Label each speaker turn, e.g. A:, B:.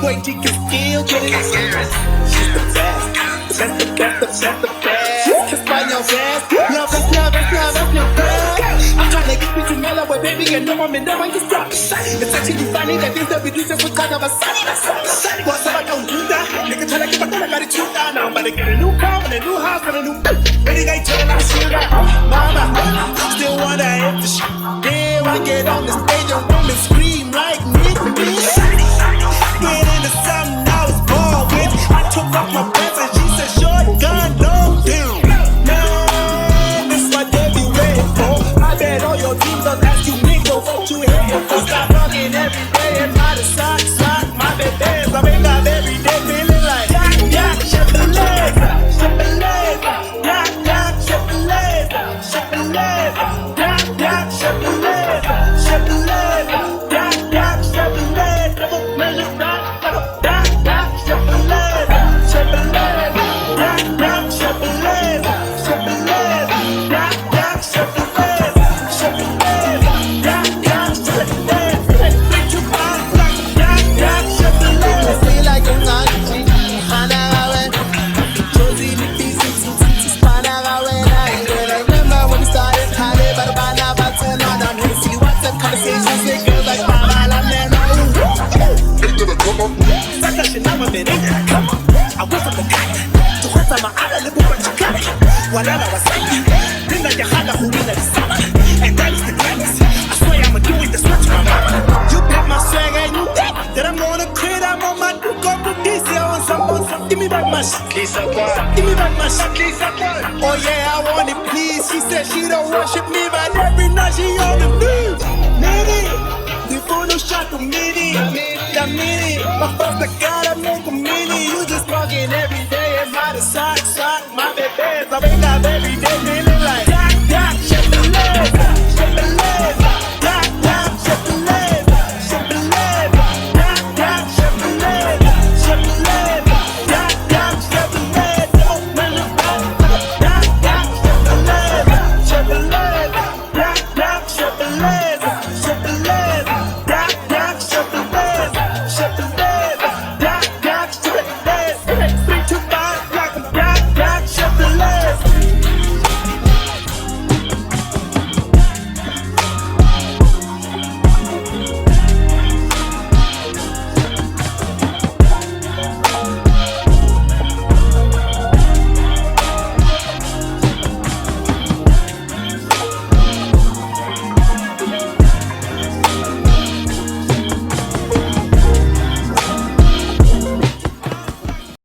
A: boy, she can still get it. She's the best. The best. Kiss by Nyovest. I'm trying to get you mellow, but baby, you know I'm in there when you stop. It's actually funny that things that we do just because of a sunny. What's up, I don't do that. Nigga try to get my thing, I got it too down. Now I'm about to get a new car and a new house and a new baby, they turn out shit like mama. Still wanna hit the shit. Damn, I get on the stage and women scream like me. Get into something I was born with. I took off my pants and she said, shotgun, no deal. Man, this what they be waiting for. I bet all your dreams don't ask you nigga what you here for. Stop fucking every day and try to suck my babies. I wake up every day feeling like Doc Shebeleza, Doc Shebeleza, Doc Shebeleza, Doc Shebeleza, double measure Doc Shebeleza, Doc Shebeleza, Doc Whatever was said, then I had a who in the summer, and that is the greatest. I swear I'ma do it, that's what my mama. You bet my swag and you think that I'm gonna quit. I'm on my do go to this year on some. Give me back my shit. Give me back my shit. Oh yeah, I want it, please. She said she don't worship me, but every night she on the beat. Lady.